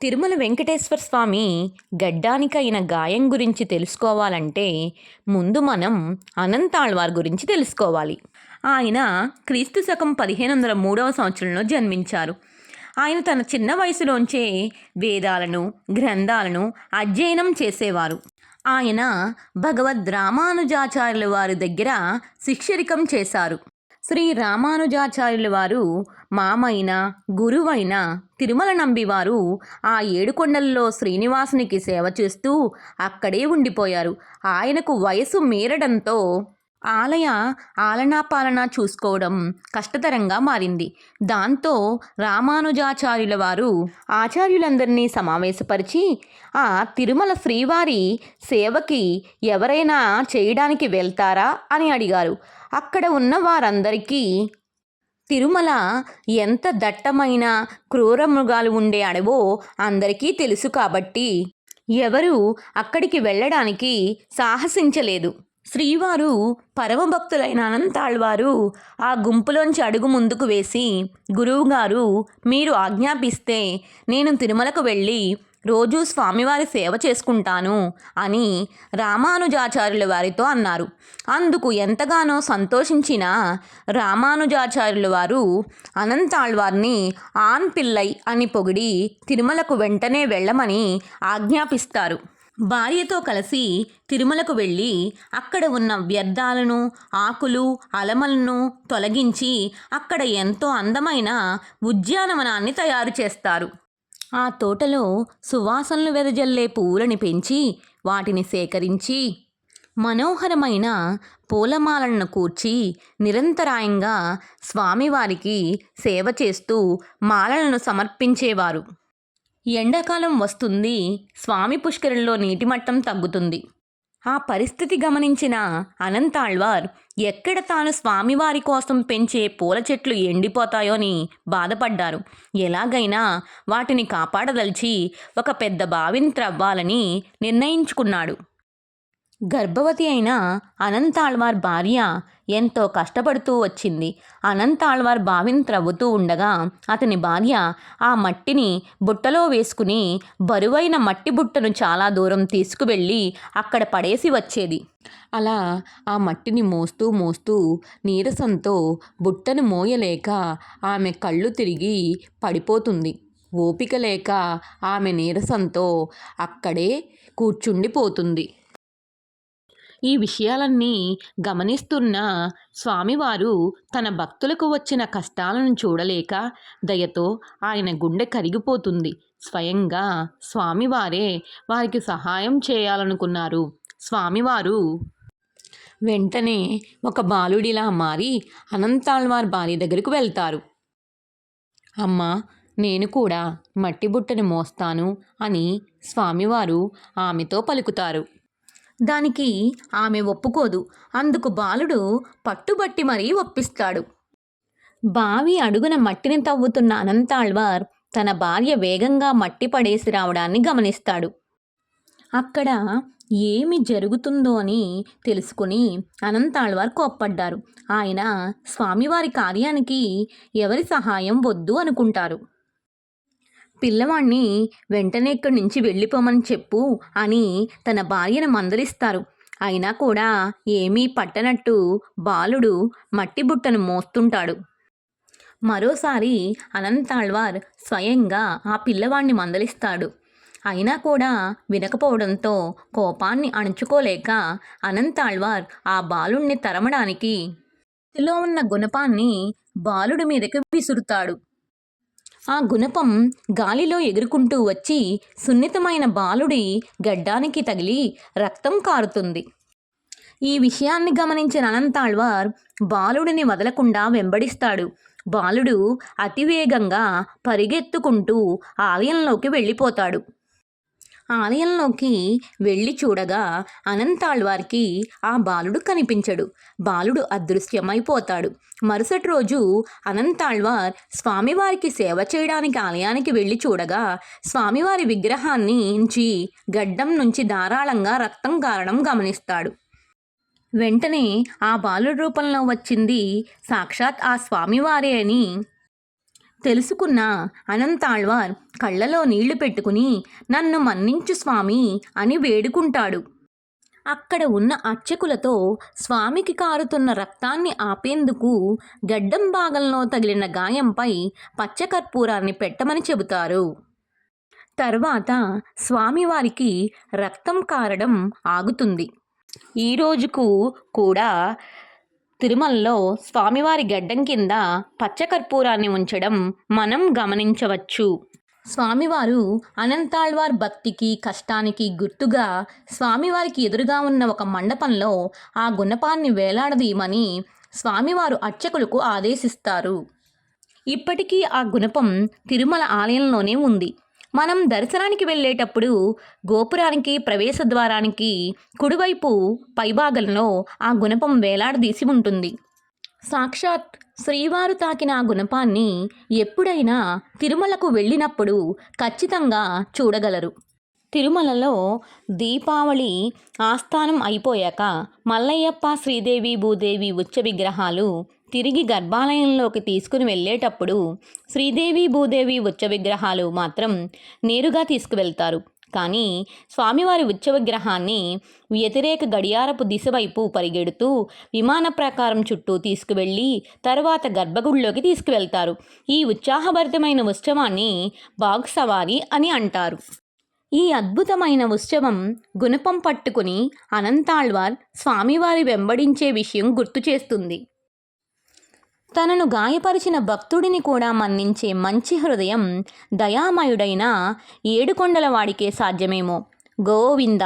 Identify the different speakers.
Speaker 1: తిరుమల వెంకటేశ్వర స్వామి గడ్డానికైన గాయం గురించి తెలుసుకోవాలంటే ముందు మనం అనంతాళ్వార్ గురించి తెలుసుకోవాలి. ఆయన క్రీస్తు శకం 1503 సంవత్సరంలో జన్మించారు. ఆయన తన చిన్న వయసులోంచే వేదాలను, గ్రంథాలను అధ్యయనం చేసేవారు. ఆయన భగవద్ రామానుజాచార్యుల వారి దగ్గర శిష్యరికం చేశారు. శ్రీ రామానుజాచార్యుల వారు మామైన గురువైన తిరుమల నంబివారు ఆ ఏడుకొండలలో శ్రీనివాసునికి సేవ చేస్తూ అక్కడే ఉండిపోయారు. ఆయనకు వయసు మీరడంతో ఆలయ ఆలనాపాలన చూసుకోవడం కష్టతరంగా మారింది. దాంతో రామానుజాచార్యుల వారు ఆచార్యులందరినీ సమావేశపరిచి ఆ తిరుమల శ్రీవారి సేవకి ఎవరైనా చేయడానికి వెళ్తారా అని అడిగారు. అక్కడ ఉన్న వారందరికీ తిరుమల ఎంత దట్టమైన క్రూర మృగాలు ఉండే అడవో అందరికీ తెలుసు కాబట్టి ఎవరూ అక్కడికి వెళ్ళడానికి సాహసించలేదు. శ్రీవారు పరమభక్తులైన అనంతాళ్వారు ఆ గుంపులోంచి అడుగు ముందుకు వేసి, గురువుగారు మీరు ఆజ్ఞాపిస్తే నేను తిరుమలకు వెళ్ళి రోజూ స్వామివారి సేవ చేసుకుంటాను అని రామానుజాచార్యుల వారితో అన్నారు. అందుకు ఎంతగానో సంతోషించిన రామానుజాచార్యుల వారు అనంతాళ్వార్ని ఆన్ పిల్లై అని పొగిడి తిరుమలకు వెంటనే వెళ్ళమని ఆజ్ఞాపిస్తారు. భార్యతో కలిసి తిరుమలకు వెళ్ళి అక్కడ ఉన్న వ్యర్థాలను, ఆకులు, అలమలను తొలగించి అక్కడ ఎంతో అందమైన ఉద్యానవనాన్ని తయారు చేస్తారు. ఆ తోటలో సువాసనలు వెదజల్లే పువ్వులని పెంచి వాటిని సేకరించి మనోహరమైన పూలమాలను కూర్చి నిరంతరాయంగా స్వామివారికి సేవ చేస్తూ మాలలను సమర్పించేవారు. ఎండాకాలం వస్తుంది, స్వామి పుష్కరంలో నీటి మట్టం తగ్గుతుంది. ఆ పరిస్థితి గమనించిన అనంతాళ్వార్ ఎక్కడ తాను స్వామివారి కోసం పెంచే పూల చెట్లు ఎండిపోతాయోని బాధపడ్డారు. ఎలాగైనా వాటిని కాపాడదలిచి ఒక పెద్ద బావిని త్రవ్వాలని నిర్ణయించుకున్నాడు. గర్భవతి అయిన అనంతాళ్వార్ భార్య ఎంతో కష్టపడుతూ వచ్చింది. అనంతాళ్వార్ బావిని త్రవ్వుతూ ఉండగా అతని భార్య ఆ మట్టిని బుట్టలో వేసుకుని బరువైన మట్టి బుట్టను చాలా దూరం తీసుకువెళ్ళి అక్కడ పడేసి వచ్చేది. అలా ఆ మట్టిని మోస్తూ మోస్తూ నీరసంతో బుట్టను మోయలేక ఆమె కళ్ళు తిరిగి పడిపోతుంది. ఓపిక లేక ఆమె నీరసంతో అక్కడే కూర్చుండిపోతుంది. ఈ విషయాలన్నీ గమనిస్తున్న స్వామివారు తన భక్తులకు వచ్చిన కష్టాలను చూడలేక దయతో ఆయన గుండె కరిగిపోతుంది. స్వయంగా స్వామివారే వారికి సహాయం చేయాలనుకున్నారు. స్వామివారు వెంటనే ఒక బాలుడిలా మారి అనంతాళ్వార్ భార్య దగ్గరకు వెళ్తారు. అమ్మా, నేను కూడా మట్టి బుట్టను మోస్తాను అని స్వామివారు ఆమెతో పలుకుతారు. దానికి ఆమె ఒప్పుకోదు. అందుకు బాలుడు పట్టుబట్టి మరీ ఒప్పిస్తాడు. బావి అడుగున మట్టిని తవ్వుతున్న అనంతాళ్వార్ తన భార్య వేగంగా మట్టి పడేసి రావడాన్ని గమనిస్తాడు. అక్కడ ఏమి జరుగుతుందో అని తెలుసుకుని అనంతాళ్వార్ కోప్పడ్డారు. ఆయన స్వామివారి కార్యానికి ఎవరి సహాయం వద్దు అనుకుంటారు. పిల్లవాణ్ణి వెంటనే ఇక్కడి నుంచి వెళ్ళిపోమని చెప్పు అని తన భార్యను మందలిస్తారు. అయినా కూడా ఏమీ పట్టనట్టు బాలుడు మట్టి బుట్టను మోస్తుంటాడు. మరోసారి అనంతాళ్వార్ స్వయంగా ఆ పిల్లవాణ్ణి మందలిస్తాడు. అయినా కూడా వినకపోవడంతో కోపాన్ని అణుచుకోలేక అనంతాళ్వార్ ఆ బాలుణ్ణి తరమడానికి చేతిలో ఉన్న గుణపాన్ని బాలుడి మీదకి విసురుతాడు. ఆ గుణపం గాలిలో ఎగురుకుంటూ వచ్చి సున్నితమైన బాలుడి గడ్డానికి తగిలి రక్తం కారుతుంది. ఈ విషయాన్ని గమనించిన అనంతాళ్వార్ బాలుడిని వదలకుండా వెంబడిస్తాడు. బాలుడు అతివేగంగా పరిగెత్తుకుంటూ ఆలయంలోకి వెళ్ళిపోతాడు. ఆలయంలోకి వెళ్ళి చూడగా అనంతాళ్వార్కి ఆ బాలుడు కనిపించడు. బాలుడు అదృశ్యమైపోతాడు. మరుసటి రోజు అనంతాళ్వార్ స్వామివారికి సేవ చేయడానికి ఆలయానికి వెళ్ళి చూడగా స్వామివారి విగ్రహాన్ని నుంచి గడ్డం నుంచి ధారాళంగా రక్తం కారడం గమనిస్తాడు. వెంటనే ఆ బాలుడి రూపంలో వచ్చింది సాక్షాత్ ఆ స్వామివారే అని తెలుసుకున్న అనంతాళ్వార్ కళ్ళలో నీళ్లు పెట్టుకుని నన్ను మన్నించు స్వామి అని వేడుకుంటాడు. అక్కడ ఉన్న అర్చకులతో స్వామికి కారుతున్న రక్తాన్ని ఆపేందుకు గడ్డం భాగంలో తగిలిన గాయంపై పచ్చకర్పూరాన్ని పెట్టమని చెబుతారు. తర్వాత స్వామివారికి రక్తం కారడం ఆగుతుంది. ఈ రోజుకు కూడా తిరుమలలో స్వామివారి గడ్డం కింద పచ్చకర్పూరాన్ని ఉంచడం మనం గమనించవచ్చు. స్వామివారు అనంతాళ్వార్ భక్తికి కష్టానికి గుర్తుగా స్వామివారికి ఎదురుగా ఉన్న ఒక మండపంలో ఆ గుణపాన్ని వేలాడదీయమని స్వామివారు అర్చకులకు ఆదేశిస్తారు. ఇప్పటికీ ఆ గుణపం తిరుమల ఆలయంలోనే ఉంది. మనం దర్శనానికి వెళ్ళేటప్పుడు గోపురానికి ప్రవేశ ద్వారానికి కుడివైపు పైభాగంలో ఆ గుణపం వేలాడదీసి ఉంటుంది. సాక్షాత్ శ్రీవారు తాకిన ఆ గుణపాన్ని ఎప్పుడైనా తిరుమలకు వెళ్ళినప్పుడు ఖచ్చితంగా చూడగలరు. తిరుమలలో దీపావళి ఆస్థానం అయిపోయాక మల్లయ్యప్ప, శ్రీదేవి, భూదేవి ఉత్స విగ్రహాలు తిరిగి గర్భాలయంలోకి తీసుకుని వెళ్ళేటప్పుడు శ్రీదేవి, భూదేవి ఉత్స విగ్రహాలు మాత్రం నేరుగా తీసుకువెళ్తారు. కానీ స్వామివారి ఉత్సవ విగ్రహాన్ని వ్యతిరేక గడియారపు దిశ వైపు పరిగెడుతూ విమాన ప్రాకారం చుట్టూ తీసుకువెళ్ళి తర్వాత గర్భగుడిలోకి తీసుకువెళ్తారు. ఈ ఉత్సాహభరితమైన ఉత్సవాన్ని బాగ్ సవారీ అని అంటారు. ఈ అద్భుతమైన ఉత్సవం గుణపం పట్టుకుని అనంతాళ్వార్ స్వామివారి వెంబడించే విషయం గుర్తు చేస్తుంది. తనను గాయపరిచిన భక్తుడిని కూడా మన్నించే మంచి హృదయం దయామయుడైన ఏడుకొండలవాడికే సాధ్యమేమో. గోవింద.